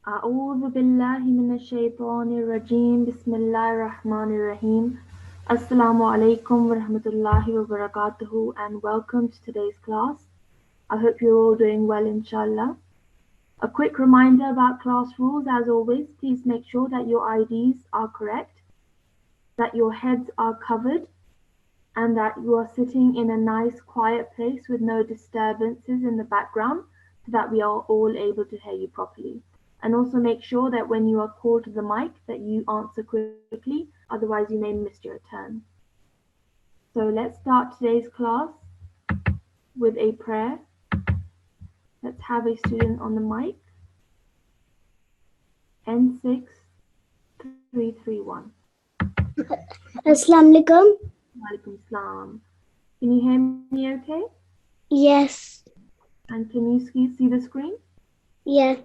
أعوذ بالله من الشيطان الرجيم بسم الله الرحمن الرحيم Assalamu alaikum wa rahmatullahi wa barakatuhu and welcome to today's class. I hope you're all doing well inshallah. A quick reminder about class rules as always, please make sure that your IDs are correct, that your heads are covered and that you are sitting in a nice quiet place with no disturbances in the background so that we are all able to hear you properly. And also make sure that when you are called to the mic that you answer quickly, otherwise you may miss your turn. So let's start today's class with a prayer. Let's have a student on the mic. N6331. Assalamu alaikum. Walaikum salam. Can you hear me okay? Yes. And can you see the screen? Yes.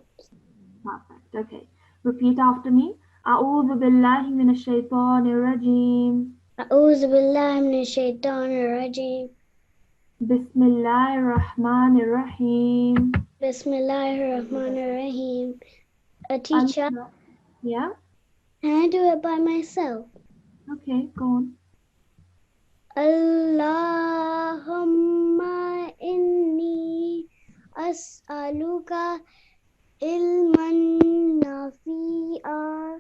Perfect. Okay. Repeat after me. أعوذ بالله من الشيطان الرجيم. أعوذ بالله من الشيطان الرجيم. بسم الله الرحمن الرحيم. بسم الله الرحمن الرحيم. A teacher, Yeah? can I do it by myself? Okay, go on. Allahumma inni as'aluka ilman nafi'a.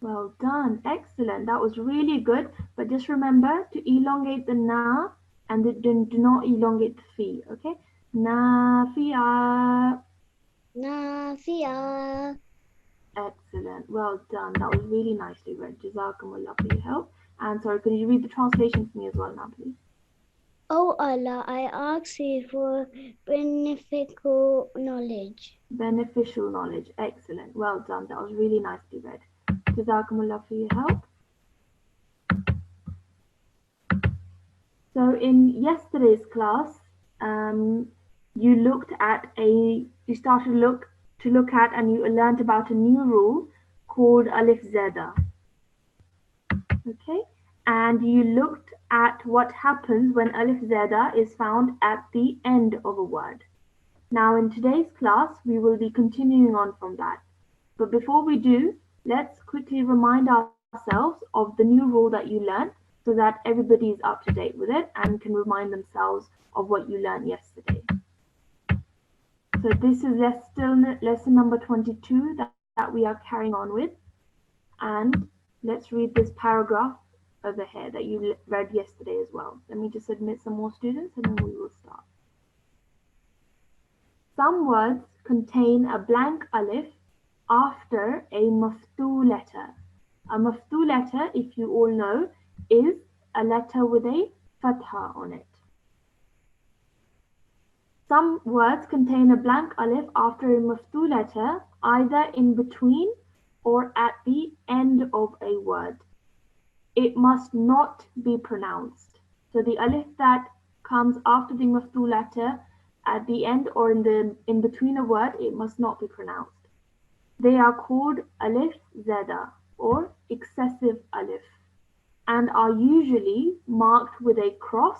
Well done. Excellent. That was really good. But just remember to elongate the na and do not elongate the fi. Okay? Nafi'a. Nafi'a. Excellent. Well done. That was really nicely read. Jazakumullah for your help. And sorry, could you read the translation for me as well now, please? Oh Allah, I ask you for beneficial knowledge. Beneficial knowledge. Excellent. Well done. That was really nicely read. Jazakumullah for your help. So in yesterday's class, you started to look at and you learned about a new rule called Alif Zaida. Okay, and you looked at what happens when Alif Zaida is found at the end of a word. Now in today's class, we will be continuing on from that. But before we do, let's quickly remind ourselves of the new rule that you learned so that everybody is up to date with it and can remind themselves of what you learned yesterday. So this is lesson number 22 that we are carrying on with. And let's read this paragraph over here that you read yesterday as well. Let me just admit some more students and then we will start. Some words contain a blank alif after a maftu letter. A maftu letter, if you all know, is a letter with a fatha on it. Some words contain a blank alif after a maftu letter, either in between or at the end of a word. It must not be pronounced. So the alif that comes after the maftu letter at the end or in between a word, it must not be pronounced. They are called Alif Zaida or excessive alif and are usually marked with a cross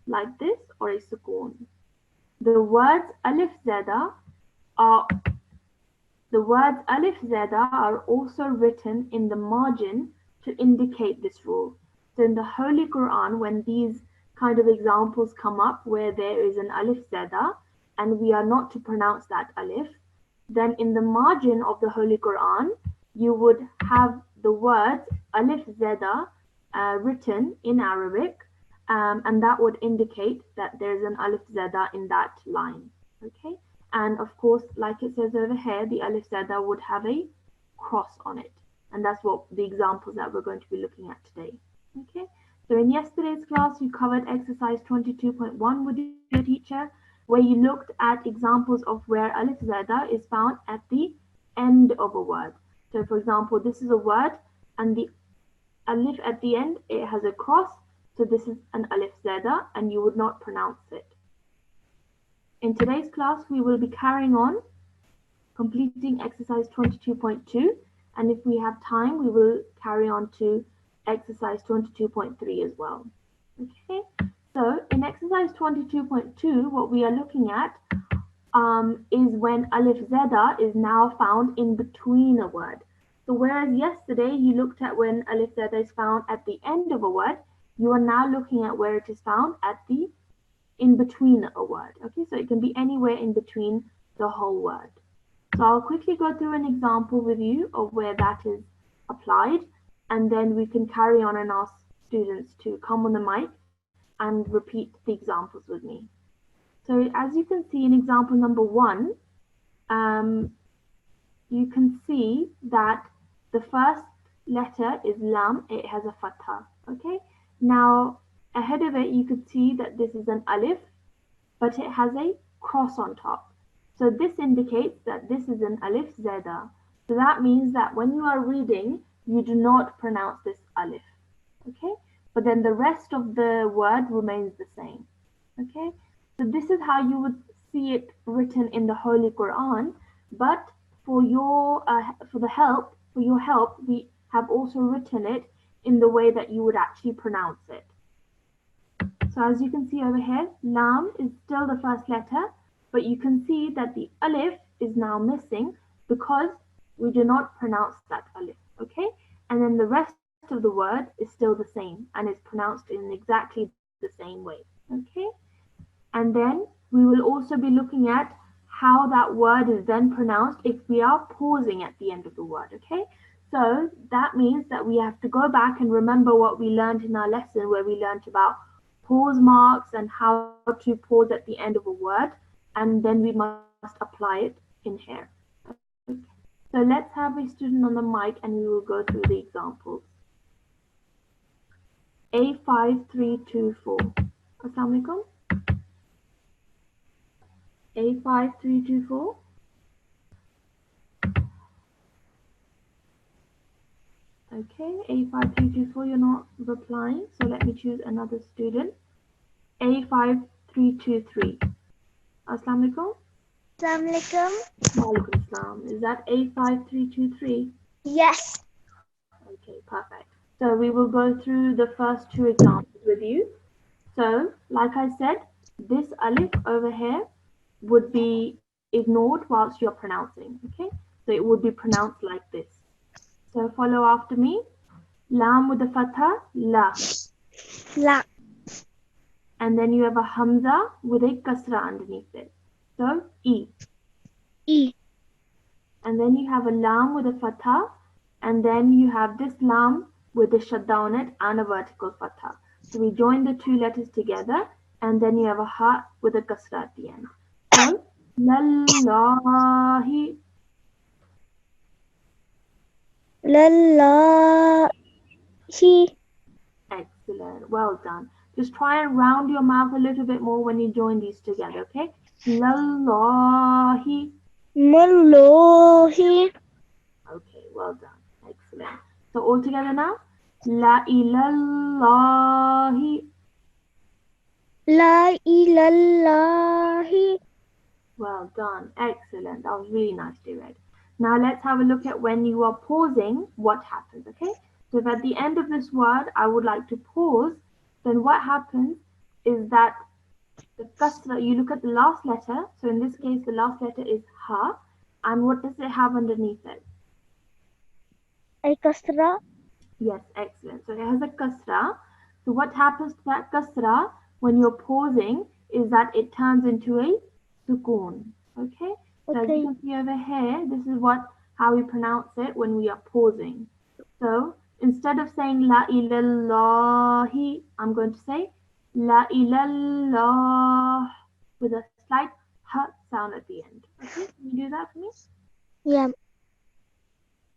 like this or a sukoon. The words Alif Zaida are also written in the margin to indicate this rule. So in the Holy Quran, when these kind of examples come up where there is an Alif Zaida and we are not to pronounce that alif, then in the margin of the Holy Quran, you would have the words Alif Zaida written in Arabic, and that would indicate that there is an Alif Zaida in that line. Okay, and of course, like it says over here, the Alif Zaida would have a cross on it, and that's what the examples that we're going to be looking at today. Okay, so in yesterday's class, you covered exercise 22.1 with your teacher, where you looked at examples of where Alif Zaida is found at the end of a word. So for example, this is a word and the alif at the end, it has a cross. So this is an Alif Zaida and you would not pronounce it. In today's class, we will be carrying on completing exercise 22.2. And if we have time, we will carry on to exercise 22.3 as well. Okay, so in exercise 22.2, what we are looking at is when Alif Zada is now found in between a word. So whereas yesterday you looked at when Alif Zada is found at the end of a word, you are now looking at where it is found at the in between a word. Okay, so it can be anywhere in between the whole word. So I'll quickly go through an example with you of where that is applied, and then we can carry on and ask students to come on the mic and repeat the examples with me. So as you can see in example number one, um, you can see that the first letter is lam, it has a fatha. Okay, now ahead of it you could see that this is an alif, but it has a cross on top. So this indicates that this is an alif zada. So that means that when you are reading, you do not pronounce this alif. Okay, but then the rest of the word remains the same. Okay, so this is how you would see it written in the Holy Quran. But for your help, we have also written it in the way that you would actually pronounce it. So as you can see over here, lam is still the first letter, but you can see that the alif is now missing because we do not pronounce that alif. Okay, and then the rest of the word is still the same and is pronounced in exactly the same way. Okay. And then we will also be looking at how that word is then pronounced if we are pausing at the end of the word. Okay, so that means that we have to go back and remember what we learned in our lesson where we learned about pause marks and how to pause at the end of a word, and then we must apply it in here. Okay. So let's have a student on the mic and we will go through the examples. A5324. Assalamu alaikum. A5324. Okay, A5324, you're not replying, so let me choose another student. A5323. Assalamu alaikum. Assalamu alaikum. Walaikum salam. Is that A5323? Yes. Okay, perfect. So we will go through the first two examples with you. So, like I said, this alif over here would be ignored whilst you're pronouncing. Okay, so it would be pronounced like this. So follow after me. Lam with the fatha, la. La. And then you have a hamza with a kasra underneath it. So e. E. And then you have a lam with a fatha, and then you have this lam with a shadda on it and a vertical fatha. So we join the two letters together, and then you have a ha with a kasra at the end. So lallahi. Lallahi. Excellent. Well done. Just try and round your mouth a little bit more when you join these together, okay? Lallahi. Mallahi. Okay, well done. Excellent. So all together now. La ilallahi. La ilallahi. Well done. Excellent. That was really nicely read. Now let's have a look at when you are pausing, what happens, okay? So if at the end of this word I would like to pause, then what happens is that the kasra, you look at the last letter. So in this case, the last letter is ha. And what does it have underneath it? A kasra. Yes, excellent. So it has a kasra. So what happens to that kasra when you're pausing is that it turns into a sukoon. Okay? So as you Okay. can see over here, this is how we pronounce it when we are pausing. So instead of saying la ilallahi, I'm going to say la ilallah with a slight h sound at the end. Okay? Can you do that for me? Yeah.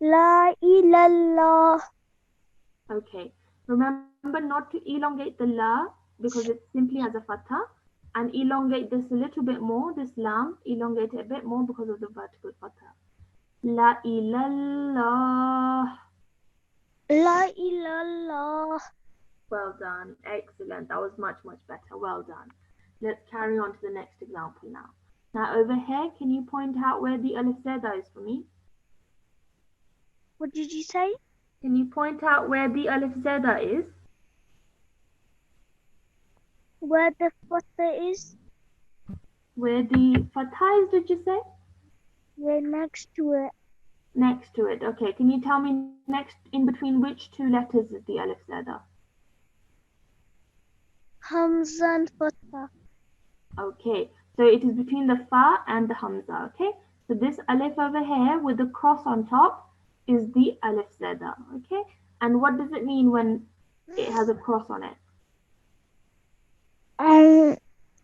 La ilallah. Okay. Remember not to elongate the la because it simply has a fatha, and elongate this a little bit more, this lam, elongate it a bit more because of the vertical fatha. La ilallah. La ilallah. Well done. Excellent. That was much, much better. Well done. Let's carry on to the next example now. Now over here, can you point out where the alif zada is for me? What did you say? Can you point out where the alif zada is? Where the fatha is? Where the fatha is, did you say? Right next to it. Next to it. Okay, can you tell me next in between which two letters is the Alif Zada? Hamza and Fatha. Okay, so it is between the fa and the hamza. Okay, so this alif over here with the cross on top is the Alif Zada. Okay, and what does it mean when it has a cross on it?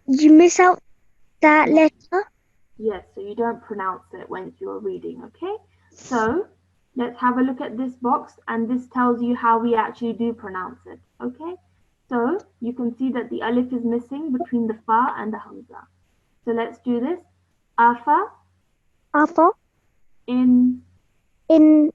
You miss out that Yes, letter. yes, so you don't pronounce it when you're reading. Okay, so let's have a look at this box, and this tells you how we actually do pronounce it. Okay, so you can see that the alif is missing between the fa and the hamza. So let's do this. Afa Alpha in. in.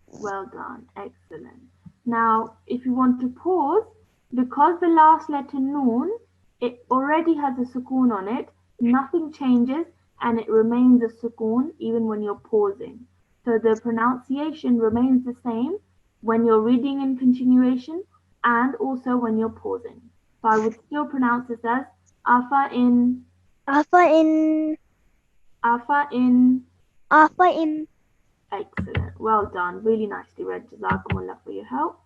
Well done. Excellent. Now, if you want to pause, because the last letter noon, it already has a sukoon on it, nothing changes and it remains a sukoon even when you're pausing. So the pronunciation remains the same when you're reading in continuation and also when you're pausing. So I would still pronounce this as afa in, Alpha in. afa in. Alpha in. Excellent. Well done. Really nicely read. Jazakumullah for your help.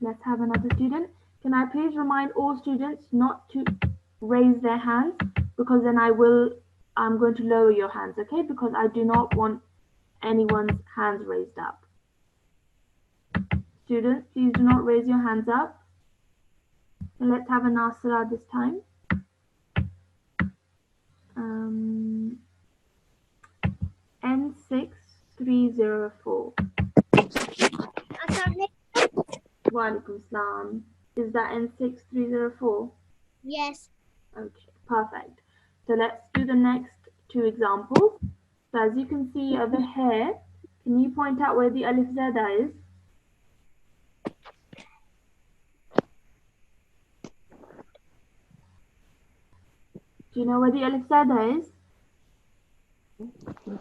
Let's have another student. Can I please remind all students not to raise their hands because then I'm going to lower your hands, okay? Because I do not want anyone's hands raised up. Students, please do not raise your hands up. And let's have a Nasirat this time. N6304. Walaikum Salam. Is that N6304? Yes. Okay, perfect. So let's do the next two examples. So as you can see over here, can you point out where the Alif Zada is? Do you know where the Alif Zada is? No.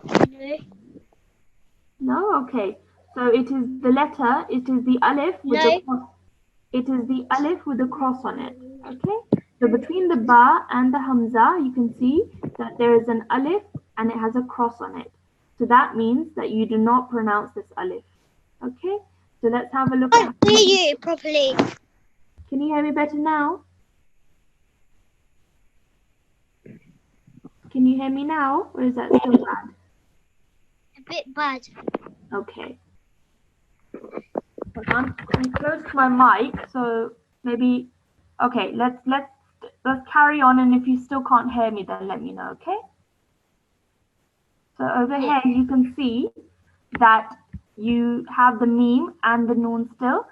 No? Okay. So it is the letter, it is the Alif with the cross. It is the Alif with the cross on it. Okay? So between the Ba and the Hamza, you can see that there is an Alif and it has a cross on it. So that means that you do not pronounce this Alif. Okay? So let's have a look at. I hear you properly. Can you hear me better now? Can you hear me now, or is that still bad? A bit bad. Okay. I'm close to my mic, so maybe. Okay, let's carry on, and if you still can't hear me, then let me know. Okay. So over here you can see that you have the meme and the noon still,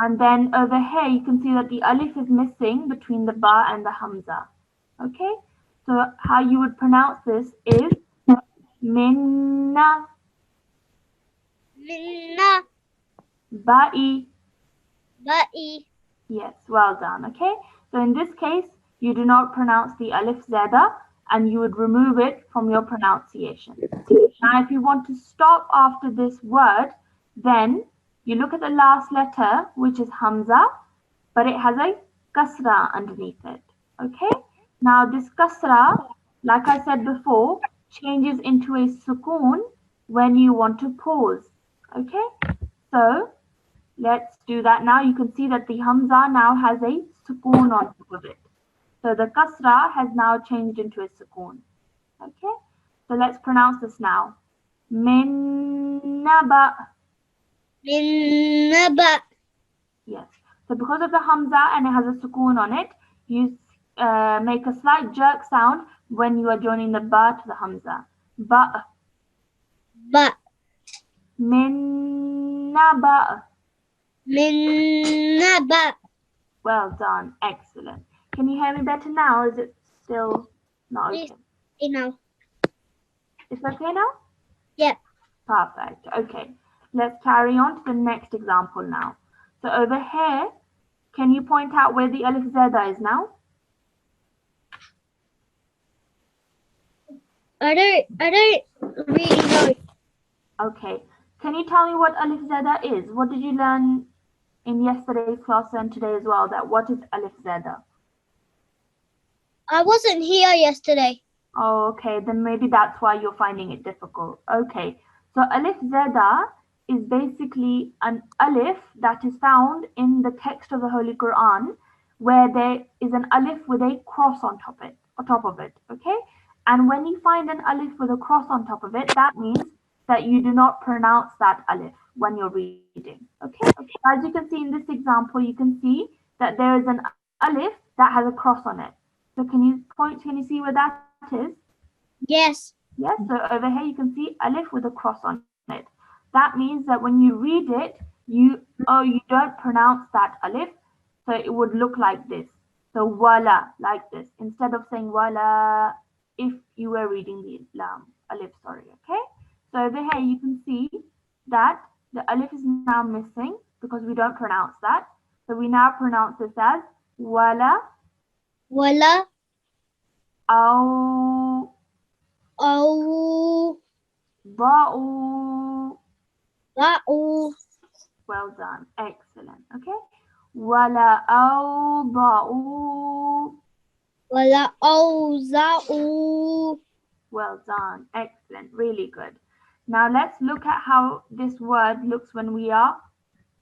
and then over here you can see that the alif is missing between the ba and the hamza. Okay. So how you would pronounce this is minna. Minna. Ba'i. Ba'i. Yes, well done. Okay, so in this case, you do not pronounce the Alif Zada and you would remove it from your pronunciation. Now, if you want to stop after this word, then you look at the last letter, which is Hamza, but it has a kasra underneath it. Okay, now this kasra, like I said before, changes into a sukoon when you want to pause. Okay, so let's do that now. You can see that the Hamza now has a sukoon on top of it. So the kasra has now changed into a sukoon. Okay, so let's pronounce this now. Min naba. Min naba. Yes. So because of the Hamza and it has a sukoon on it, you make a slight jerk sound when you are joining the ba to the Hamza. Ba. Ba. Min naba. Min naba. Well done. Excellent. Can you hear me better now, or is it still not okay? You know. It's okay now? Yep. Perfect. Okay. Let's carry on to the next example now. So over here, can you point out where the Alif Zada is now? I don't really know. Okay. Can you tell me what Alif Zada is? What did you learn in yesterday's class and today as well? That what is Alif Zada? I wasn't here yesterday. Oh, okay, then maybe that's why you're finding it difficult. Okay, so Alif Zada is basically an alif that is found in the text of the Holy Quran, where there is an alif with a cross on top of it. Okay, and when you find an alif with a cross on top of it, that means that you do not pronounce that alif when you're reading. Okay, as you can see in this example, you can see that there is an alif that has a cross on it. So can you see where that is? Yes. Yes, so over here you can see alif with a cross on it. That means that when you read it, you don't pronounce that alif, so it would look like this. So wala, like this. Instead of saying wala, if you were reading the alif, sorry, okay? So over here you can see that the alif is now missing because we don't pronounce that. So we now pronounce this as wala Wala au au ba'u. ba'u. Well done. Excellent. Okay. Wala awda'u. Wala au za'u. Well done. Excellent. Really good. Now let's look at how this word looks when we are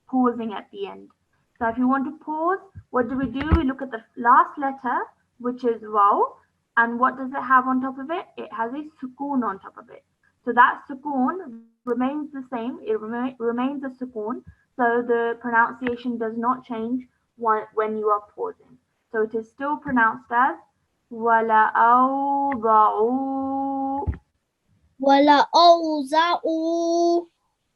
pausing at the end. So if you want to pause, what do? We look at the last letter, which is waw, and what does it have on top of it? It has a sukoon on top of it. So that sukoon remains the same. It remains a sukoon. So the pronunciation does not change when you are pausing. So it is still pronounced as wala awda'u. Wala au za'u.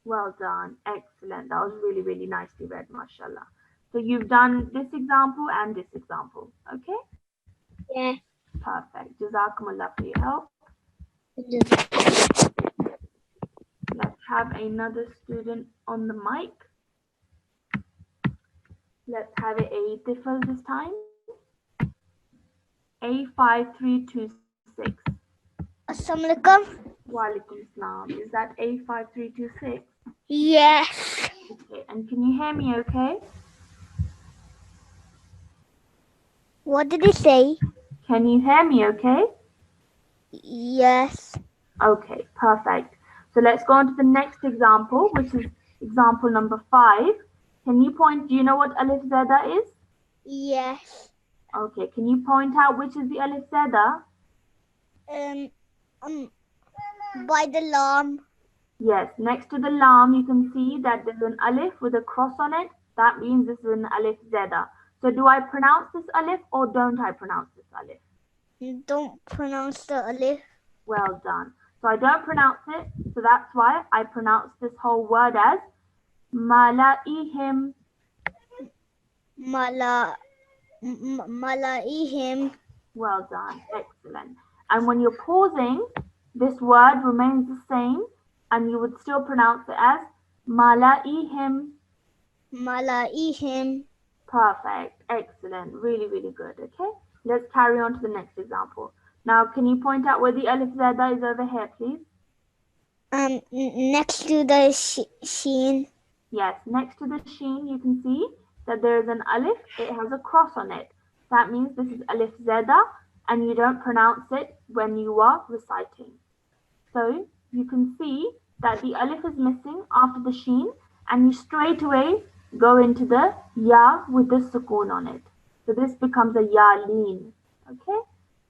Well done. Excellent. That was really, really nicely read, mashallah. So you've done this example and this example. Okay? Yeah. Perfect. Jazakumullah for your help. Let's have another student on the mic. Let's have it a differ this time. A5326. Assalamualaikum. Walaikum salam. Is that A5326? Yes. Okay. And can you hear me okay? What did he say? Can you hear me okay? Yes. Okay, perfect. So let's go on to the next example, which is example number 5. Can you point, do you know what Alif Zada is? Yes. Okay, can you point out which is the Alif Zada? By the lam. Yes, next to the lam, you can see that there's an Alif with a cross on it. That means this is an Alif Zada. So do I pronounce this Alif or don't I pronounce this Alif? You don't pronounce the alif. Well done. So I don't pronounce it, so that's why I pronounce this whole word as malaihim. Malaihim. Well done. Excellent. And when you're pausing, this word remains the same and you would still pronounce it as malaihim. Malaihim. Perfect. Excellent. Really, really good. Okay. Let's carry on to the next example. Now, can you point out where the Alif Zada is over here, please? Next to the sheen. Yes, next to the sheen, you can see that there is an Alif. It has a cross on it. That means this is Alif Zada and you don't pronounce it when you are reciting. So you can see that the Alif is missing after the sheen and you straight away go into the Ya with the sukoon on it. So this becomes a Ya leen. Okay?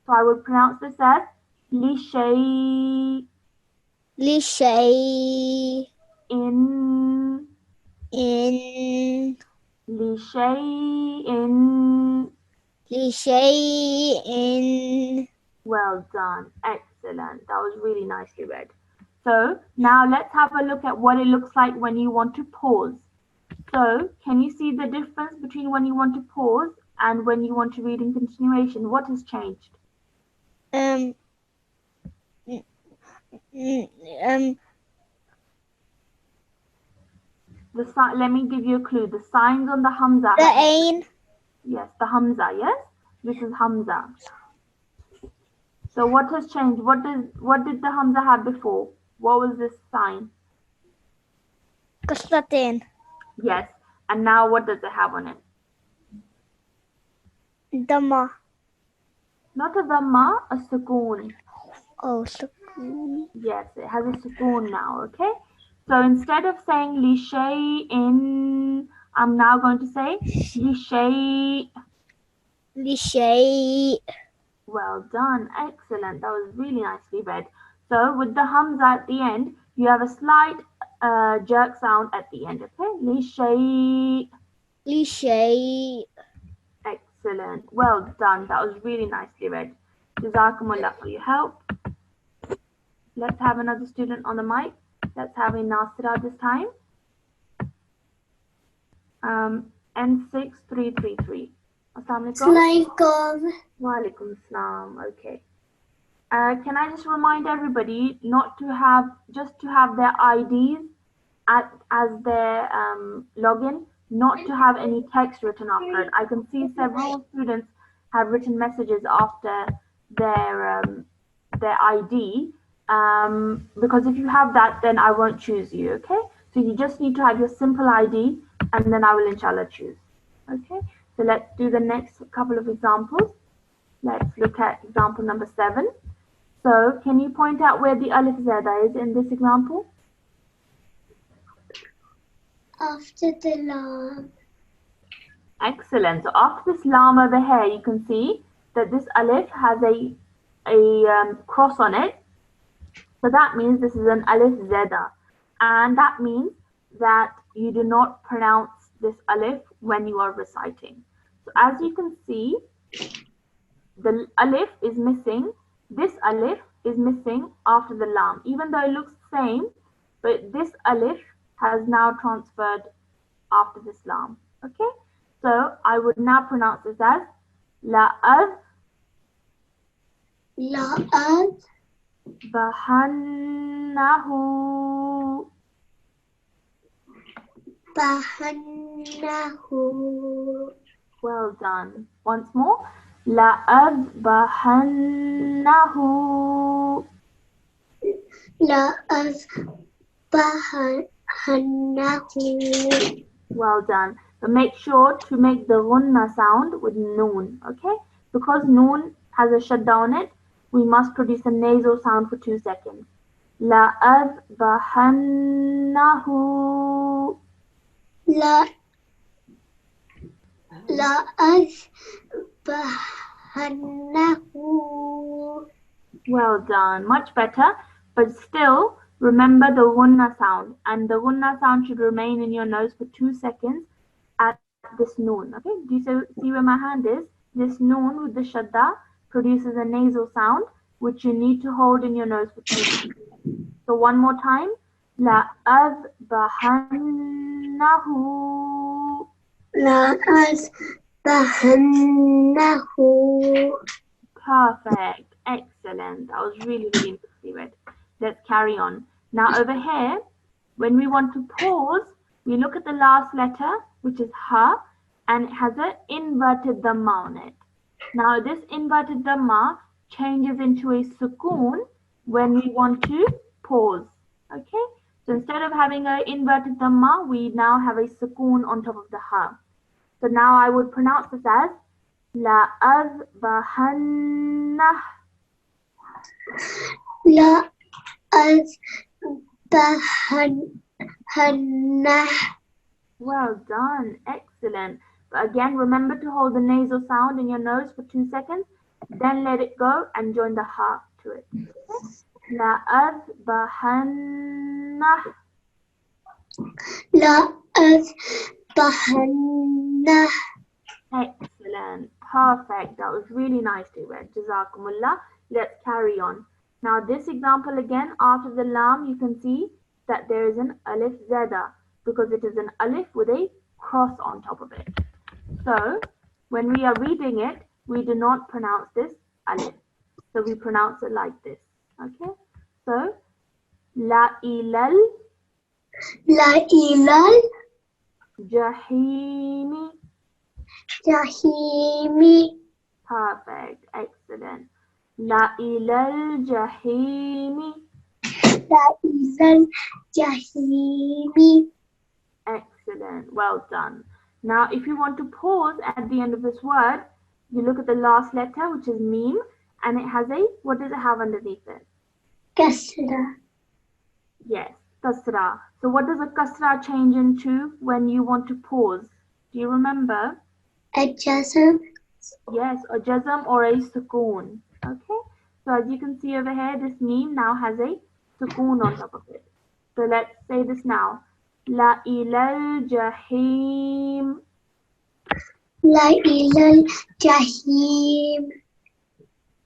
So I would pronounce this as li shay Li shay in in. li shay in. Li shay in. Well done. Excellent. That was really nicely read. So now let's have a look at what it looks like when you want to pause. So can you see the difference between when you want to pause and when you want to read in continuation? What has changed? The Let me give you a clue. The signs on the Hamza. ain. Yes, the Hamza. Yes, this is Hamza. So what has changed? What did the Hamza have before? What was this sign? Kaslatin. Yes, and now what does it have on it? Dama. Not a dhamma, a sukoon. Oh, sukoon. Yes, it has a sukoon now, okay? So instead of saying li shay'in, I'm now going to say li shay'. Li shay. Well done, excellent. That was really nicely read. So with the hamza at the end, you have a slight jerk sound at the end, okay? Li shay'. Li shay. Excellent. Well done. That was really nicely read. Jazakumullah for your help. Let's have another student on the mic. Let's have a Nasirat this time. N6333. Assalamualaikum. Walaikum assalam. Okay. Can I just remind everybody not to have, just to have their IDs as their login, not to have any text written after it. I can see several students have written messages after their ID, because if you have that, then I won't choose you, okay? So you just need to have your simple ID, and then I will inshallah choose, okay? So let's do the next couple of examples. Let's look at example number 7. So can you point out where the Alif Zaida is in this example? After the lam. Excellent. So after this lam over here, you can see that this Alif has a cross on it. So that means this is an Alif Zaida. And that means that you do not pronounce this Alif when you are reciting. So as you can see, the Alif is missing. This Alif is missing after the lam. Even though it looks the same, but this Alif has now transferred after this lam. Okay? So I would now pronounce this as la'ad. La'ad. Bahannahu. Bahannahu. Well done. Once more. La'ad bahannahu. La'ad bahannahu. Well done. But make sure to make the gunna sound with noon, okay? Because noon has a shadda on it, we must produce a nasal sound for 2 seconds. La'adbahannahu. La'adbahannahu. Well done. Much better. But still, remember the gunna sound. And the gunna sound should remain in your nose for 2 seconds at this noon. Okay? Do you see where my hand is? This noon with the shadda produces a nasal sound, which you need to hold in your nose for 2 seconds. So one more time. La'adbahannahu. La'adbahannahu. Perfect. Excellent. That was really, really nicely read. Let's carry on. Now over here, when we want to pause, we look at the last letter, which is ha, and it has an inverted dhamma on it. Now this inverted dhamma changes into a sukoon when we want to pause. Okay? So instead of having an inverted dhamma, we now have a sukoon on top of the ha. So now I would pronounce this as la'adbahannah. La'adbahannah. Well done. Excellent. But again, remember to hold the nasal sound in your nose for 2 seconds, then let it go and join the ha to it. La'adbahannah. La'adbahannah. Excellent. Perfect. That was really nicely read. Jazakumullah. Let's carry on. Now this example again, after the lam, you can see that there is an Alif Zaida because it is an Alif with a cross on top of it. So when we are reading it, we do not pronounce this Alif. So we pronounce it like this. Okay? So La ilal. La ilal. Jahimi. Jahimi. Perfect. Excellent. La ilal jahimi. La ilal jahimi. Excellent. Well done. Now, if you want to pause at the end of this word, You look at the last letter, which is meme, and it has a, what does it have underneath it? Kasra. Yes, kasra. So what does a kasra change into when you want to pause? Do you remember? A jazm. Yes, a jazm or a sukoon. Okay, so as you can see over here, this meme now has a sukoon on top of it. So let's say this now. La ilal jahim. La ilal jahim.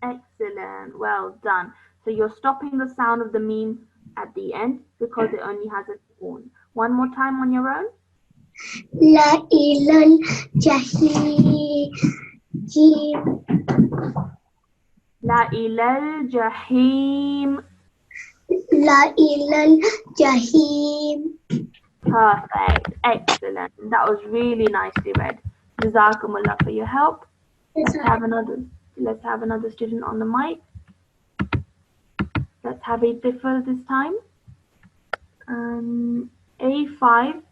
Excellent, well done. So you're stopping the sound of the meme at the end because it only has a sukoon. One more time on your own. La ilal jahim. La ilal jahim. La ilal jahim. Perfect, excellent. That was really nicely read. Jazakumullah for your help. Let's have another student on the mic. Let's have a differ this time. A5314.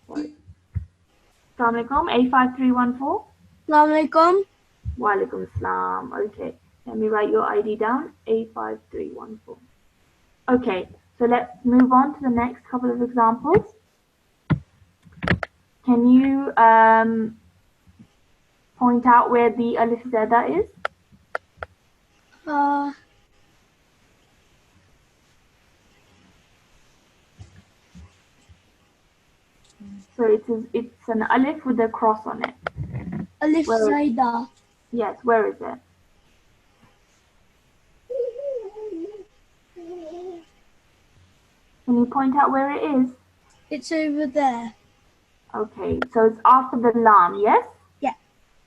Sorry. Assalamu alaikum. A5314. Assalamu alaikum. Wa alaikum salam. Okay, let me write your ID down. A5314. Okay, so let's move on to the next couple of examples. Can you point out where the Alif Zaida is? So it's an Alif with a cross on it. Alif Zaida. Yes, where is it? Can you point out where it is? It's over there. Okay, so it's after the lam, yes? Yeah.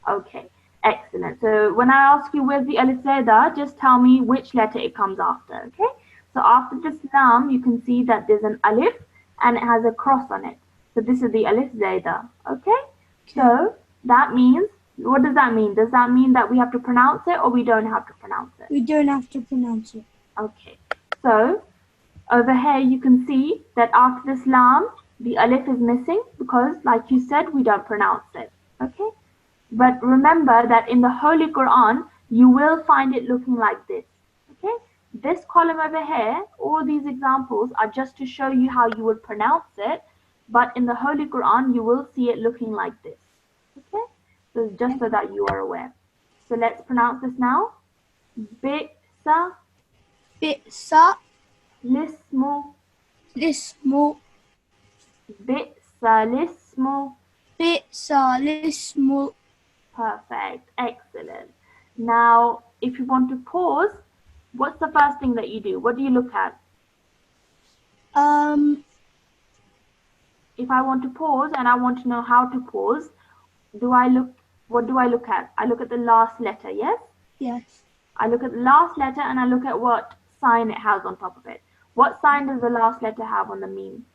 Okay, excellent. So when I ask you where's the Alif Zaida, just tell me which letter it comes after, okay? So after this lam, you can see that there's an Alif and it has a cross on it. So this is the Alif Zaida, okay? So that means, what does that mean? Does that mean that we have to pronounce it or we don't have to pronounce it? We don't have to pronounce it. Okay, so over here you can see that after this lam, the alif is missing because, like you said, we don't pronounce it, okay? But remember that in the Holy Quran, you will find it looking like this, okay? This column over here, all these examples are just to show you how you would pronounce it, but in the Holy Quran, you will see it looking like this, okay? So just so that you are aware. So let's pronounce this now. Bisa Bisa lismu. lismu. Bisa lismu. Bisa lismu. Perfect, excellent. Now, if you want to pause, what's the first thing that you do? What do you look at? If I want to pause and I want to know how to pause, what do I look at? I look at the last letter, yes? Yes. I look at the last letter and I look at what sign it has on top of it. What sign does the last letter have on the meme?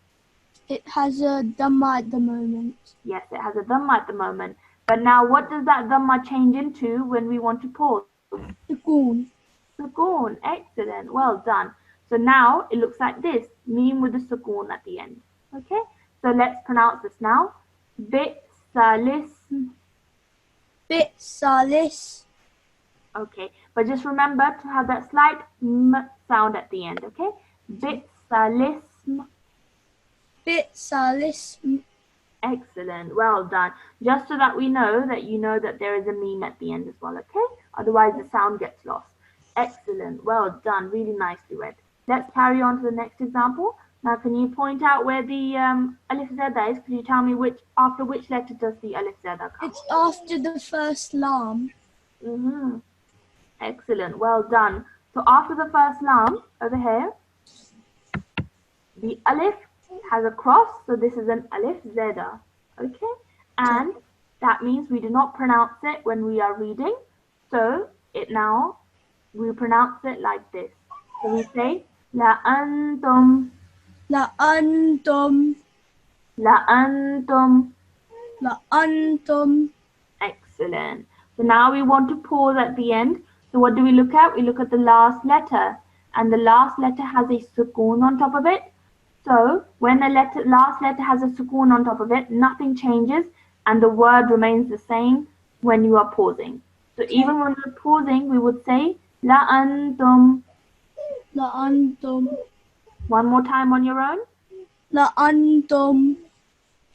It has a dhamma at the moment. Yes, it has a dhamma at the moment. But now what does that dhamma change into when we want to pause? Sukoon. Sukoon, excellent, well done. So now it looks like this, meme with the sukoon at the end. Okay, so let's pronounce this now. Bisalism. Bisalis. Okay, but just remember to have that slight m sound at the end, okay? Bisalism. Bisalism. Excellent, well done. Just so that we know that you know that there is a meme at the end as well, okay? Otherwise the sound gets lost. Excellent, well done, really nicely read. Let's carry on to the next example. Now can you point out where the Alif Zaida is? Could you tell me after which letter does the Alif Zaida come? It's after the first lam. Excellent, well done. So after the first lam, over here, the Alif has a cross, so this is an Alif Zaida, okay? And that means we do not pronounce it when we are reading, so we pronounce it like this. So we say, La antum. La antum. La antum. La antum. Excellent. So now we want to pause at the end. So what do we look at? We look at the last letter. And the last letter has a sukoon on top of it. So when a last letter has a sukoon on top of it, nothing changes and the word remains the same when you are pausing. So even when we're pausing, we would say la antum. La antum. One more time on your own. La antum.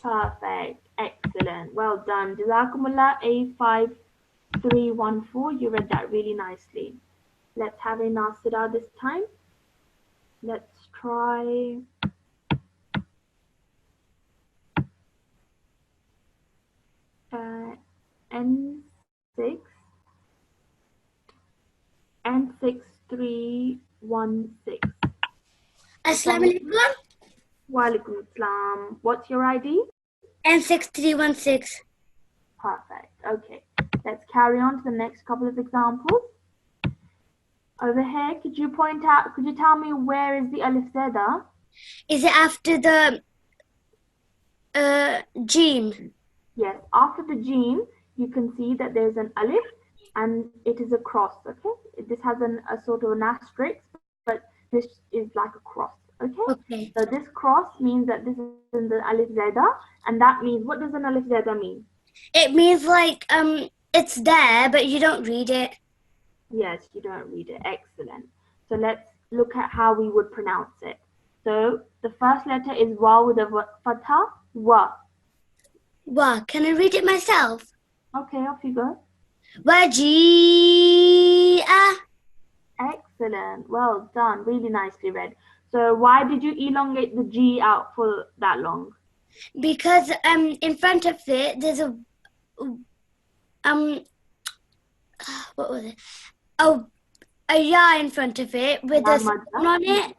Perfect. Excellent. Well done. Jazakumullah A5314. You read that really nicely. Let's have a Nasirat this time. Let's try N6 N6316. Assalamu alaikum. Walaikum Assalam. What's your ID? N6316. Perfect. Okay. Let's carry on to the next couple of examples. Over here, could you tell me where is the Alif Zaida? Is it after the Jim? Yes, after the Jim, you can see that there's an Alif and it is a cross, okay? This has a sort of an asterisk, but this is like a cross, okay? Okay. So this cross means that this is in the Alif Zaida, and that means, what does an Alif Zaida mean? It means like it's there, but you don't read it. Yes, you don't read it. Excellent. So let's look at how we would pronounce it. So the first letter is wa with a fatha, wa. Wow, can I read it myself? Okay, off you go. Wajia. Excellent. Well done. Really nicely read. So why did you elongate the G out for that long? Because in front of it there's a what was it? Oh, a ya in front of it with a spoon on it.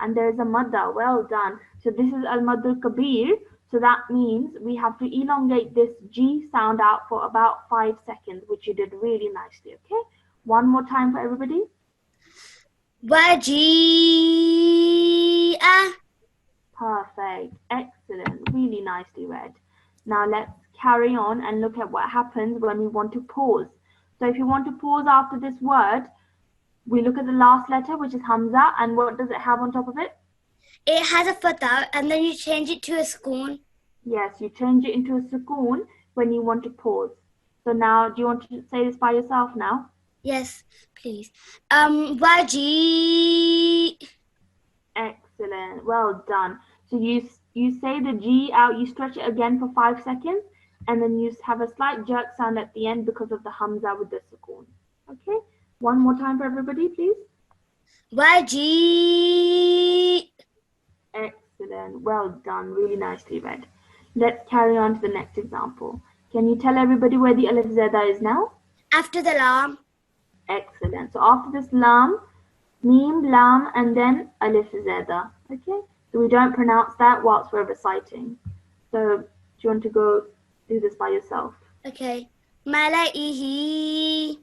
And there's a madda. Well done. So this is al-maddul kabir. So that means we have to elongate this G sound out for about 5 seconds, which you did really nicely, okay? One more time for everybody. Wajia. Perfect. Excellent. Really nicely read. Now let's carry on and look at what happens when we want to pause. So if you want to pause after this word, we look at the last letter, which is Hamza, and what does it have on top of it? It has a fatha, and then you change it to a spoon. Yes, you change it into a sukoon when you want to pause. So now, do you want to say this by yourself now? Yes, please. Waji. Excellent. Well done. So you say the G out, you stretch it again for 5 seconds, and then you have a slight jerk sound at the end because of the Hamza with the sukoon. Okay? One more time for everybody, please. Waji. Excellent. Well done. Really nicely read. Let's carry on to the next example. Can you tell everybody where the Alif Zaida is now? After the lam. Excellent. So after this lam, Mim, lam, and then Alif Zaida. Okay? So we don't pronounce that whilst we're reciting. So do you want to go do this by yourself? Okay. Malaihi.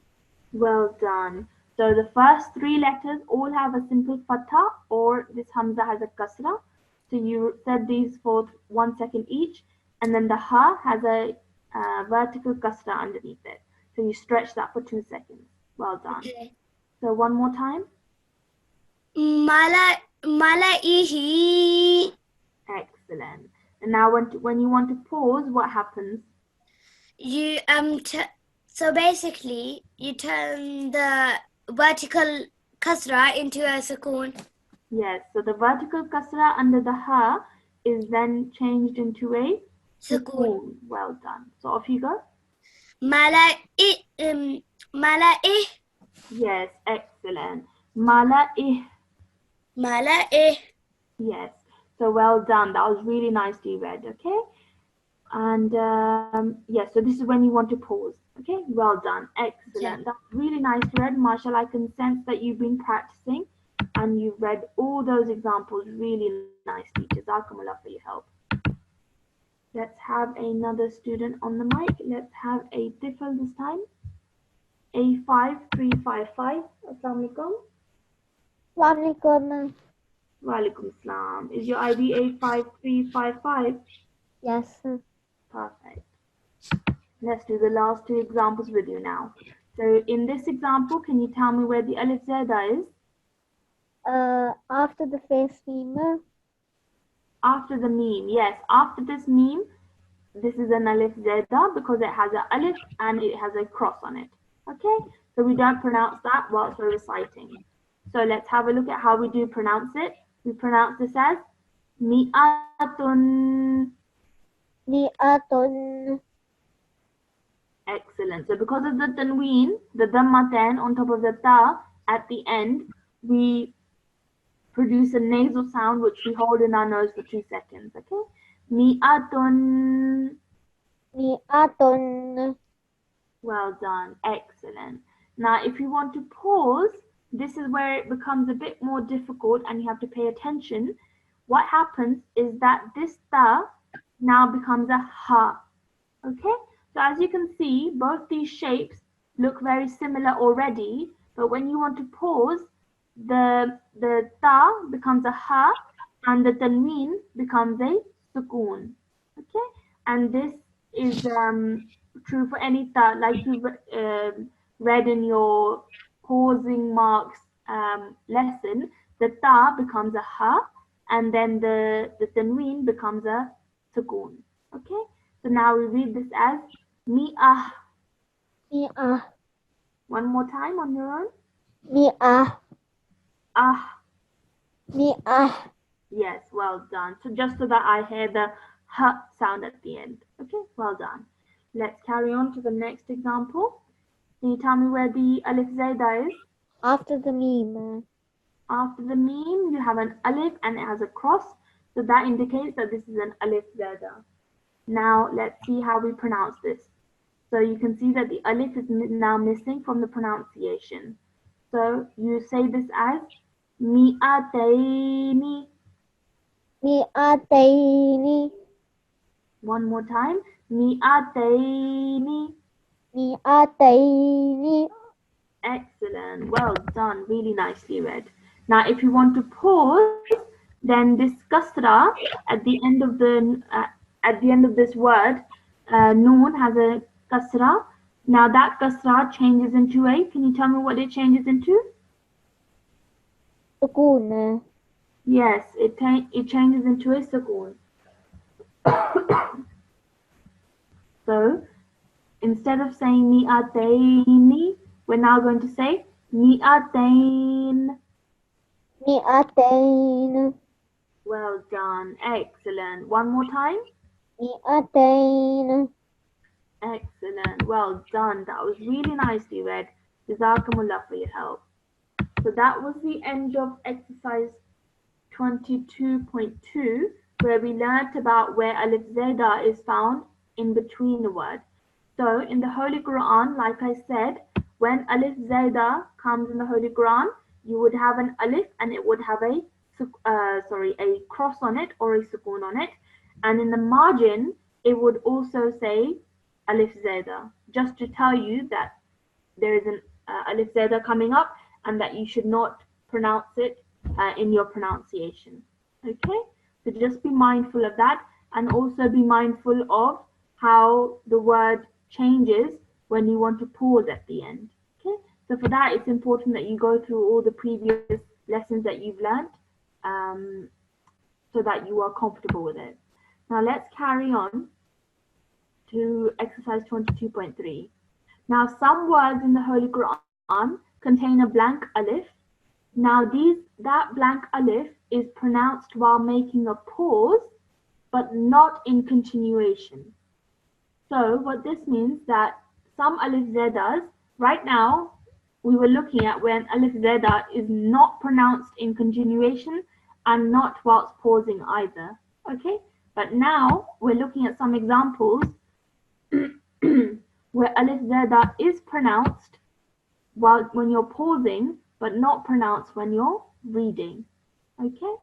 Well done. So the first 3 letters all have a simple fatha, or this Hamza has a kasra. So you said these for 1 second each, and then the ha has a vertical kasra underneath it. So you stretch that for 2 seconds. Well done. Okay. So one more time. Malaihi. Excellent. And now when you want to pause, what happens? You so basically you turn the vertical kasra into a sukoon. Yes, so the vertical kasra under the ha is then changed into a Sukoon. Well done. So off you go. Malai. Yes, excellent. Mala'ih. Malai. Yes. So well done. That was really nicely read. Okay. And yes, so this is when you want to pause. Okay. Well done. Excellent. Yeah. That's really nicely read. Mashallah, I can sense that you've been practicing and you've read all those examples really nicely. Jazakumullah for your help. Let's have another student on the mic. Let's have a Tifl this time. A5355. Assalamu alaikum. Assalamualaikum. Walaikum salam. Is your ID A5355? Yes. Perfect. Let's do the last 2 examples with you now. So in this example, can you tell me where the Alif Zaida is? After the first meme. After the meme, yes. After this meme, this is an Alif Zaida because it has an Alif and it has a cross on it. Okay, so we don't pronounce that whilst we're reciting. So let's have a look at how we do pronounce it. We pronounce this as mi'atun. Mi'atun. Excellent. So because of the tanween, the dhammatain on top of the ta at the end, we produce a nasal sound which we hold in our nose for 2 seconds. Okay, mi'atun. Mi'atun. Well done. Excellent. Now, if you want to pause, this is where it becomes a bit more difficult and you have to pay attention. What happens is that this ta now becomes a ha. Okay? So as you can see, both these shapes look very similar already, but when you want to pause, the ta becomes a ha and the tanween becomes a sukoon. Okay? And this is true for any ta, like you read in your pausing marks lesson. The ta becomes a ha, and then the tanween becomes a sukoon. Okay, so now we read this as mi'ah. Mi'ah. One more time on your own. Mi'ah. Ah. Mi'ah. Yes, well done. So just so that I hear the h sound at the end. Okay, well done. Let's carry on to the next example. Can you tell me where the Alif Zaida is? After the meme. After the meme, you have an Alif and it has a cross. So that indicates that this is an Alif Zaida. Now let's see how we pronounce this. So you can see that the Alif is now missing from the pronunciation. So you say this as mi'ataini. Mi'ataini. One more time. Mi'ataini. Mi'ataini. Excellent. Well done. Really nicely read. Now, if you want to pause, then this kasra at the end of this word, noon has a kasra. Now that kasra changes into a. Can you tell me what it changes into? Sukoon. Yes, it changes into a sukoon. So instead of saying mi'ataini, we're now going to say mi'atain. Mi'atain. Well done. Excellent. One more time. Mi'atain. Excellent. Well done. That was really nicely read. Jazakumullah for your help. So that was the end of exercise 22.2, where we learnt about where Alif Zaida is found in between a word. So in the Holy Quran, like I said, when Alif Zaida comes in the Holy Quran, you would have an Alif and it would have a cross on it or a sukoon on it. And in the margin, it would also say Alif Zaida, just to tell you that there is an Alif Zaida coming up and that you should not pronounce it in your pronunciation. Okay, so just be mindful of that, and also be mindful of how the word changes when you want to pause at the end. Okay, so for that it's important that you go through all the previous lessons that you've learned so that you are comfortable with it. Now let's carry on to exercise 22.3. Now some words in the Holy Quran contain a blank alif. Now that blank alif is pronounced while making a pause, but not in continuation. So what this means that some Alif Zaidas, right now we were looking at when Alif Zaida is not pronounced in continuation and not whilst pausing either. Okay, but now we're looking at some examples where Alif Zaida is pronounced when you're pausing, but not pronounced when you're reading. Okay?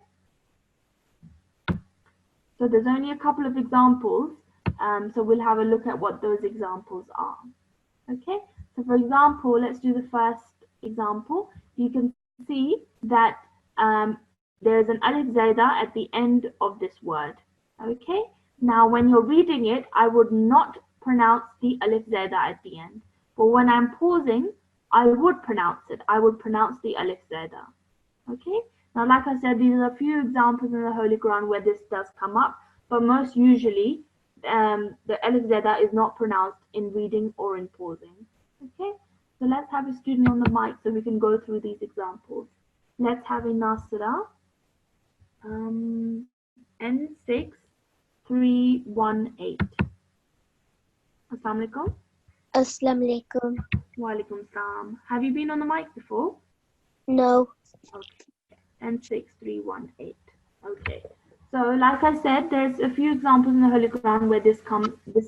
So there's only a couple of examples, so we'll have a look at what those examples are. Okay? So for example, let's do the first example. You can see that there's an Alif Zaida at the end of this word. Okay? Now when you're reading it, I would not pronounce the Alif Zaida at the end. But when I'm pausing, I would pronounce it. I would pronounce the Alif Zaida. Okay? Now, like I said, these are a few examples in the Holy Quran where this does come up, but most usually the Alif Zaida is not pronounced in reading or in pausing. Okay, so let's have a student on the mic so we can go through these examples. Let's have a Nasirat, N6318. Assalamu alaikum. Assalamu alaikum. Wa alaikum salam. Have you been on the mic before? No. Okay. N6318. Okay. So, like I said, there's a few examples in the Holy Quran where this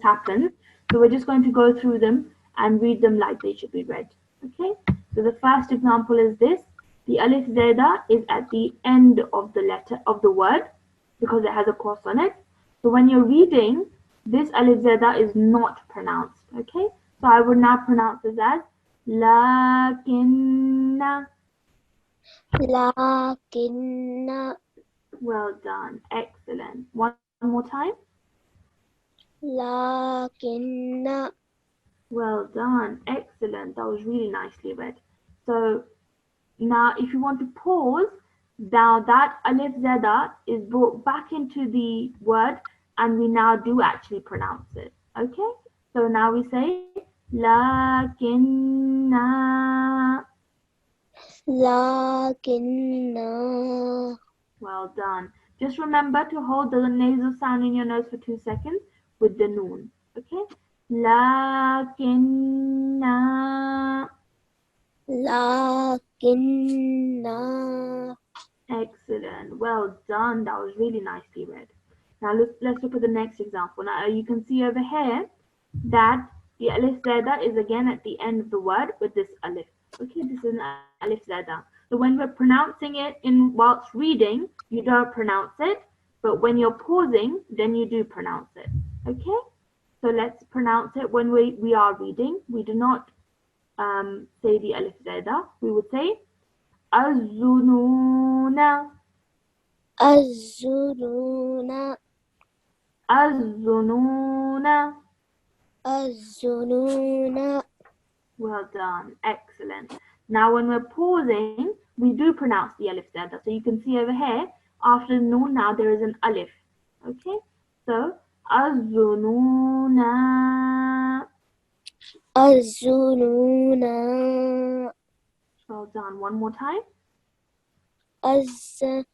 happens. So we're just going to go through them and read them like they should be read. Okay. So the first example is this: the Alif Zaida is at the end of the letter of the word because it has a cross on it. So when you're reading, this Alif Zaida is not pronounced. Okay. So I would now pronounce this as lakinna. Lakinna. Well done. Excellent. One more time. Lakinna. Well done. Excellent. That was really nicely read. So now if you want to pause, now that Alif Zaida is brought back into the word and we now do actually pronounce it. Okay? So now we say lakinna. Lakinna. Well done. Just remember to hold the nasal sound in your nose for 2 seconds with the noon. Okay? Lakinna. Lakinna. Excellent. Well done. That was really nicely read. Now let's look at the next example. Now you can see over here that the Alif Zaida is again at the end of the word with this Alif. Okay, this is an Alif Zaida. So when we're pronouncing it whilst reading, you don't pronounce it, but when you're pausing, then you do pronounce it. Okay, so let's pronounce it when we are reading. We do not say the Alif Zaida. We would say Az-zununa. Az-zununa. Az-zununa. Az-zununa. Well done. Excellent. Now when we're pausing, we do pronounce the Alif Zaida. So you can see over here, after the noon now there is an Alif. Okay? So, Az-zununa. Az-zununa. Well done. One more time. Az-zununa.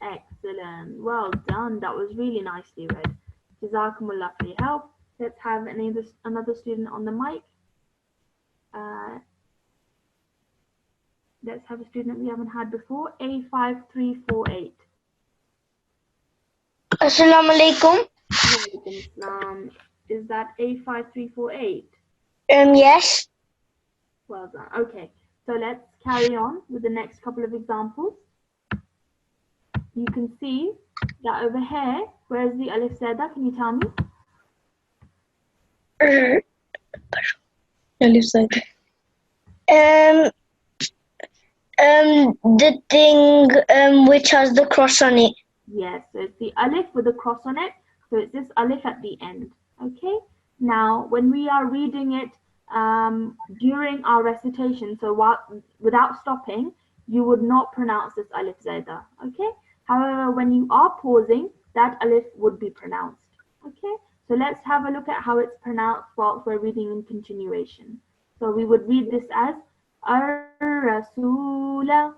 Excellent. Well done. That was really nicely read. Jazakumullah for your help. Let's have another student on the mic. Let's have a student we haven't had before. A5348. Assalamu alaikum. Walaikum assalam. Is that A5348? Yes. Well done. Okay. So let's carry on with the next couple of examples. You can see that over here, where's the Alif Zaida? Can you tell me? Alif Zaida. The thing which has the cross on it. Yes, so it's the Alif with the cross on it. So it's this Alif at the end. Okay. Now, when we are reading it during our recitation, so without stopping, you would not pronounce this Alif Zaida. Okay. However, when you are pausing, that Alif would be pronounced. Okay. So let's have a look at how it's pronounced while we're reading in continuation. So we would read this as Ar-Rasula.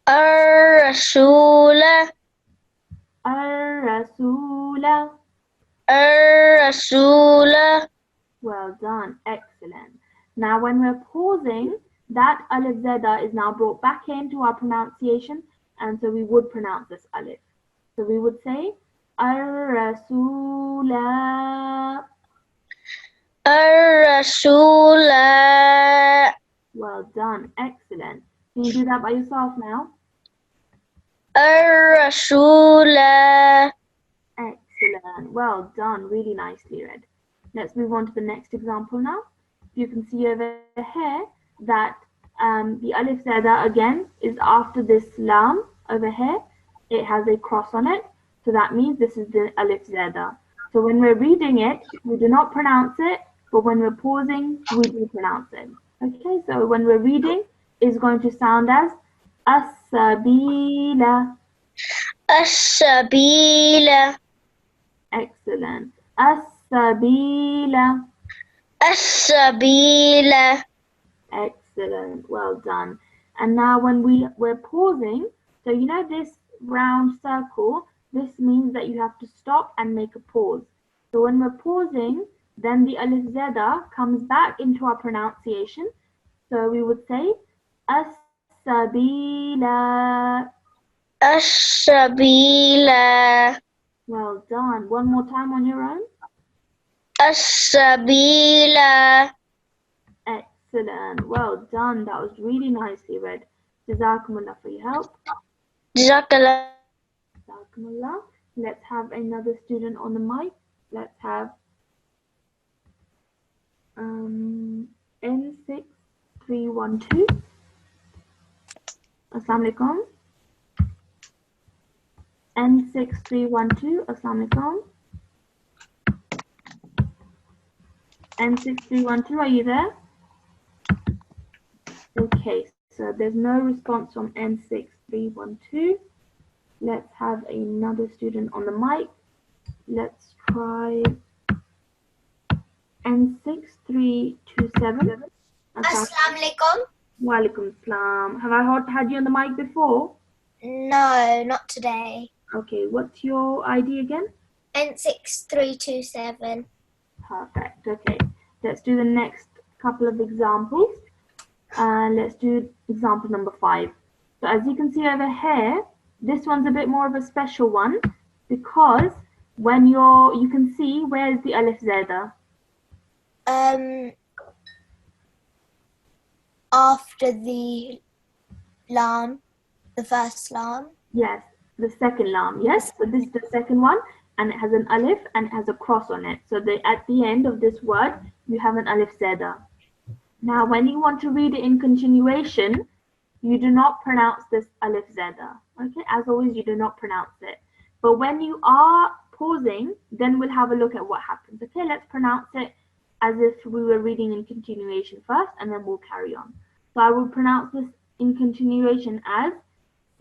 Ar-Rasula. Ar-Rasula. Ar-Rasula. Well done. Excellent. Now when we're pausing, that Alif Zaida is now brought back into our pronunciation, and so we would pronounce this Alif. So we would say Ar-Rasula. Ar-Rasula. Well done. Excellent. Can you do that by yourself now? Ar-Rasula. Excellent. Well done. Really nicely read. Let's move on to the next example now. You can see over here that the Alif Zaida again is after this Lam over here. It has a cross on it. So that means this is the Alif Zaida. So when we're reading it, we do not pronounce it, but when we're pausing, we do pronounce it. Okay, so when we're reading, it's going to sound as as-sabila. As-sabila. Excellent. As-sabila. As-sabila. Excellent. Well done. And now when we're pausing, so you know this round circle, this means that you have to stop and make a pause. So when we're pausing, then the Alif Zada comes back into our pronunciation. So we would say as-sabila. As-sabila. Well done. One more time on your own. As-sabila. Excellent. Well done. That was really nicely read. Jazakumullah for your help. Jazakallah. Jazakumullah. Let's have another student on the mic. Let's have N6312. Assalamu alaikum. N6312. Assalamu alaikum. N6312, are you there? Okay, so there's no response from N6312. Let's have another student on the mic. Let's try N6327. Assalamu alaikum. Wa alaikum salam. Have I had you on the mic before? No, not today. Okay, what's your ID again? N6327. Perfect. Okay, let's do the next couple of examples. Let's do example number 5. So as you can see over here, this one's a bit more of a special one because when you can see where's the Alif Zaida? After the lam, the first lam. Yes, the second lam. Yes, so this is the second one, and it has an alif and it has a cross on it. So at the end of this word, you have an Alif Zaida. Now, when you want to read it in continuation, you do not pronounce this Alif Zaida. Okay, as always, you do not pronounce it. But when you are pausing, then we'll have a look at what happens. Okay, let's pronounce it as if we were reading in continuation first, and then we'll carry on. So I will pronounce this in continuation as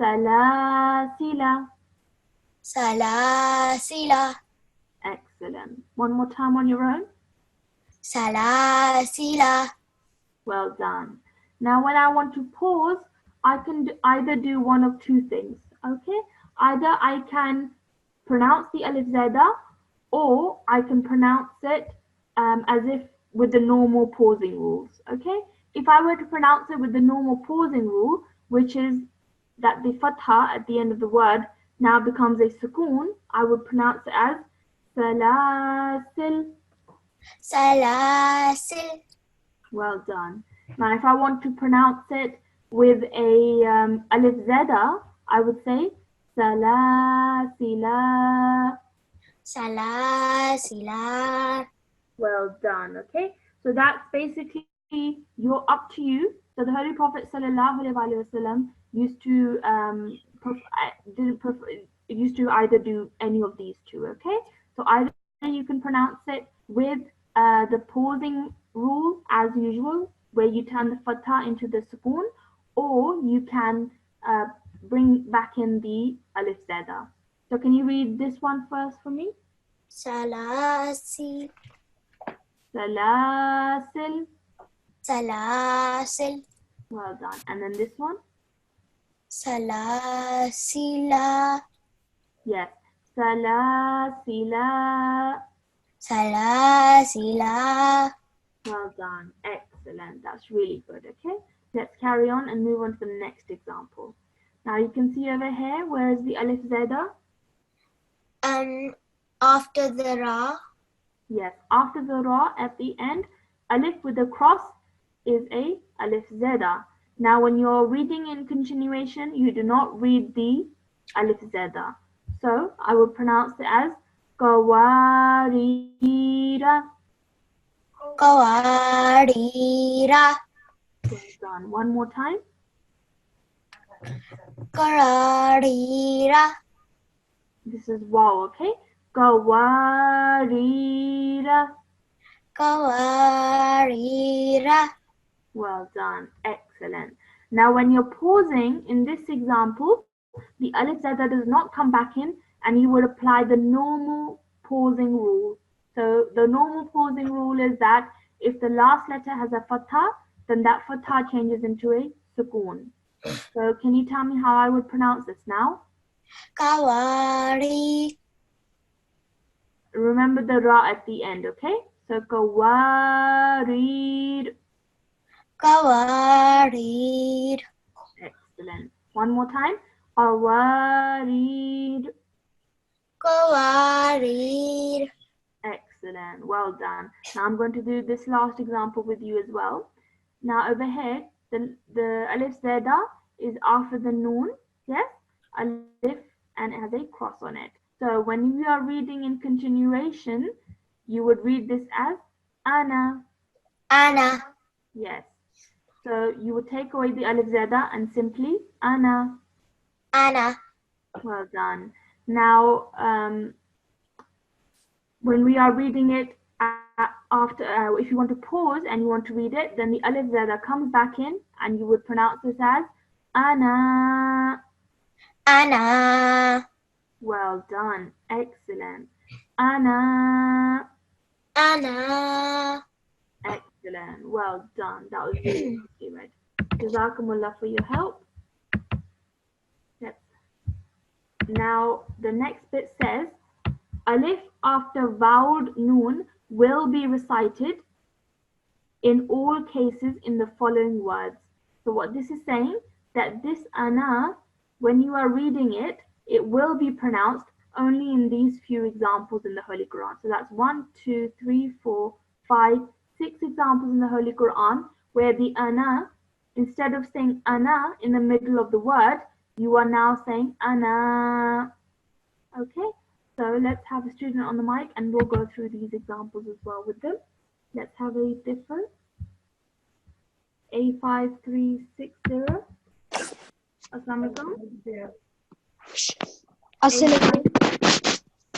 Salasila. Salasila. Excellent. One more time on your own. Salasila. Well done. Now when I want to pause, I can either do one of two things. Okay, either I can pronounce the Alif Zaida, or I can pronounce it as if with the normal pausing rules. Okay, if I were to pronounce it with the normal pausing rule, which is that the fatha at the end of the word now becomes a sukoon, I would pronounce it as salasil. Salasil. Well done. Now if I want to pronounce it with a Alif Zada, I would say salasila. Salasila. Well done. Okay, so that's basically you're up to you. So the Holy Prophet ﷺ used to used to either do any of these two. Okay, so either you can pronounce it with the pausing rule as usual, where you turn the fatha into the sukoon, or you can bring back in the Alif Zada. So can you read this one first for me? Salasil. Salasil. Salasil. Well done. And then this one? Salasila. Yes. Salasila. Salasila. Well done. Excellent. That's really good. Okay. Let's carry on and move on to the next example. Now you can see over here, where is the Alif Zaida? After the ra. Yes, after the ra at the end, Alif with a cross is a Alif Zaida. Now when you're reading in continuation, you do not read the Alif Zaida. So I will pronounce it as Qawarira. Qawarira. Well done. One more time. Qawarira. This is wow, okay? Qawarira. Qawarira. Well done. Excellent. Now, when you're pausing in this example, the Alif Zaida does not come back in, and you would apply the normal pausing rule. So the normal pausing rule is that if the last letter has a fatha, then that fatha changes into a sukoon. So can you tell me how I would pronounce this now? Kawari. Remember the ra at the end, okay? So kawarid. Kawarid. Excellent. One more time. Kawarid. Kawarid. Excellent. Well done. Now I'm going to do this last example with you as well. Now over here, the Alif Zaida is after the Noon. Yes? Alif, and it has a cross on it. So when you are reading in continuation, you would read this as Ana. Ana. Yes. So you would take away the Alif Zaida and simply Ana. Ana. Well done. Now, when we are reading it after, if you want to pause and you want to read it, then the Alif Zaida comes back in and you would pronounce this as Ana. Ana. Well done. Excellent. Ana. Ana. Excellent. Well done. That was really good. Jazakumullah for your help. Yep. Now, the next bit says, Alif after vowed noon will be recited in all cases in the following words. So what this is saying, that this ana, when you are reading it, it will be pronounced only in these few examples in the Holy Quran. So that's 1, 2, 3, 4, 5, 6 examples in the Holy Quran where the ana, instead of saying ana in the middle of the word, you are now saying ana. Okay? So let's have a student on the mic and we'll go through these examples as well with them. Let's have a different. A5360. Assalamu alaikum.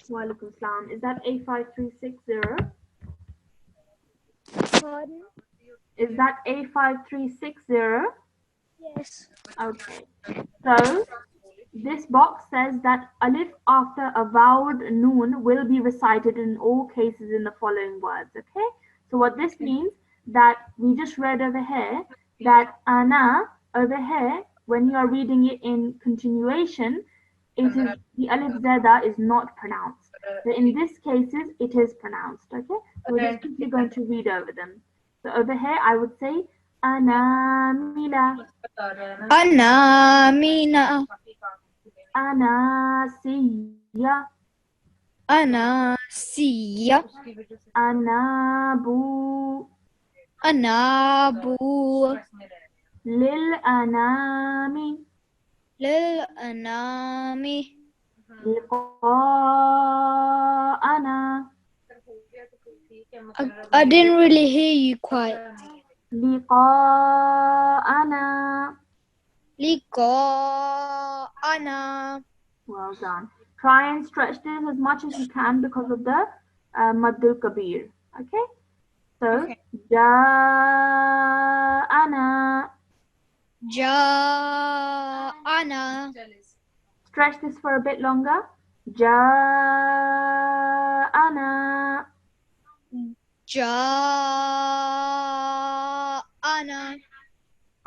Wa alaikum salam. Is that A5360? Pardon? Is that A5360? Yes. Okay. So this box says that alif after a vowed noon will be recited in all cases in the following words. Okay. So what this means, that we just read over here that ana over here, when you are reading it in continuation, it is the alif zada is not pronounced. But in these cases, it is pronounced. Okay. So we're just quickly going to read over them. So over here, I would say anamila, Anamina. anasiya, Anasiya. anabu, Anabu. lil anami, Lil anami. liqa'ana, I didn't really hear you quite. liqa'ana. Liqa'ana. Well done. Try and stretch this as much as you can because of the Maddul Kabir. Okay? So, Ja'ana. Ja'ana. Stretch this for a bit longer. Ja'ana. Ja'ana.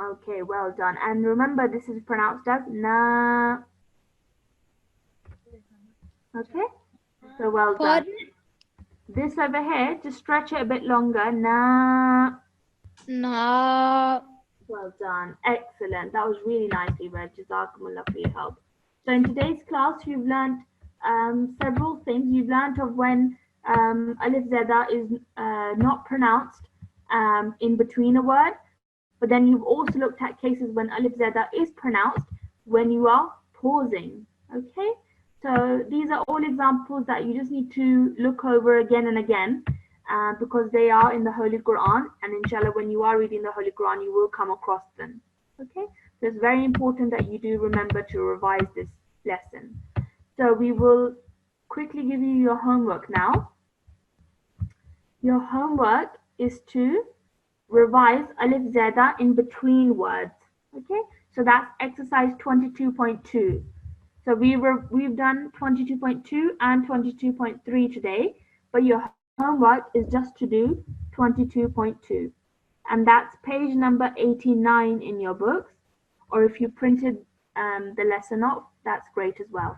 Okay, well done. And remember, this is pronounced as na. Okay? So well done. Pardon? This over here, just stretch it a bit longer. Na. Na. Well done. Excellent. That was really nicely read. Jazakumullah for your help. So in today's class, you've learned several things. You've learned of when Alif Zada is not pronounced in between a word. But then you've also looked at cases when Alif Zada is pronounced when you are pausing. Okay? So these are all examples that you just need to look over again and again. Because they are in the Holy Quran, and inshallah when you are reading the Holy Quran you will come across them. Okay, so it's very important that you do remember to revise this lesson. So we will quickly give you your homework now. Your homework is to revise Alif Zaida in between words. Okay, so that's exercise 22.2. So we've done 22.2 and 22.3 today, but your homework is just to do 22.2. And that's page number 89 in your books, or if you printed the lesson off, that's great as well.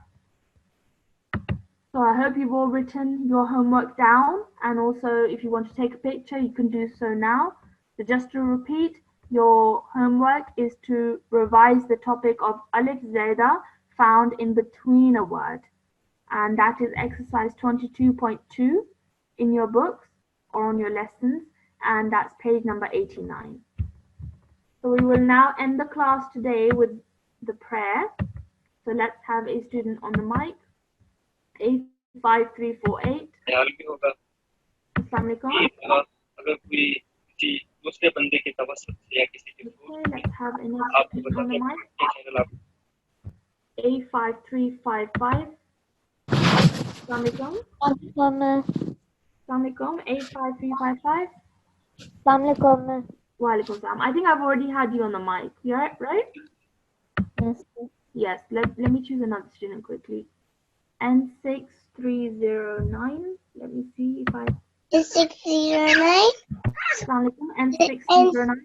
So I hope you've all written your homework down, and also if you want to take a picture, you can do so now. So just to repeat, your homework is to revise the topic of Alif Zaida found in between a word, and that is exercise 22.2 in your books or on your lessons, and that's page number 89. So we will now end the class today with the prayer. So let's have a student on the mic. 85348. Assalamu alaikum. अगर कोई किसी दूसरे बंदे की तवस्सुत से या किसी के Okay, let's have another student on the mic. 85355. Assalamu alaikum. Assalamu alaikum. 85355. Assalamualaikum. Wa alaikum salam. I think I've already had you on the mic. Yeah, right? Yes. Yes. Let me choose another student quickly. N6309. Let me see if I. 609. Assalamu alaikum. N6309.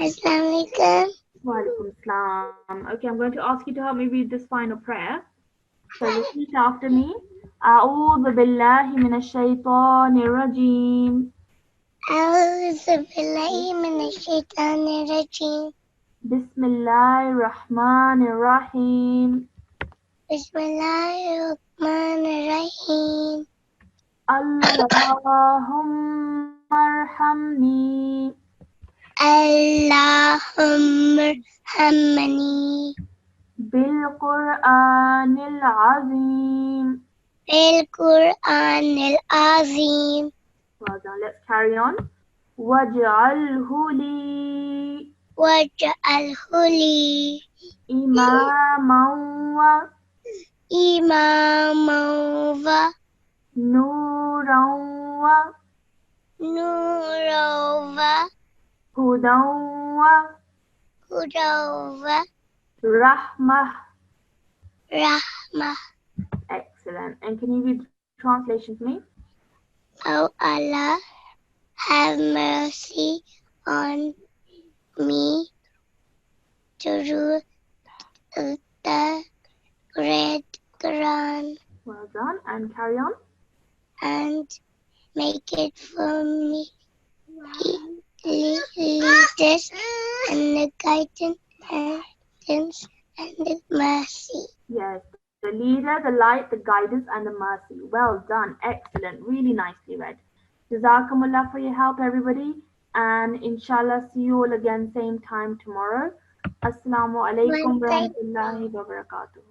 Assalamualaikum. Wa alaikum salam. Okay, I'm going to ask you to help me read this final prayer. So repeat after me. أعوذ بالله من الشيطان الرجيم. أعوذ بالله من الشيطان الرجيم. بسم الله الرحمن الرحيم. بسم الله الرحمن الرحيم. اللهم ارحمني. اللهم ارحمني بالقرآن العظيم. بالقرآن العظيم. Well done. Let's carry on. واجعله لي واجعله لي إماما إماما ونورا ونورا وهدى وهدى ورحمة. ورحمة. Excellent. And can you read the translation for me? Oh Allah, have mercy on me through the Great Quran, Well done. And carry on. and make it for me leaders and the guidance and the mercy. Yes. The leader, the light, the guidance, and the mercy. Well done. Excellent. Really nicely read. Jazakumullah for your help, everybody. And inshallah, see you all again same time tomorrow. Assalamu alaikum wa rahmatullahi wa barakatuh.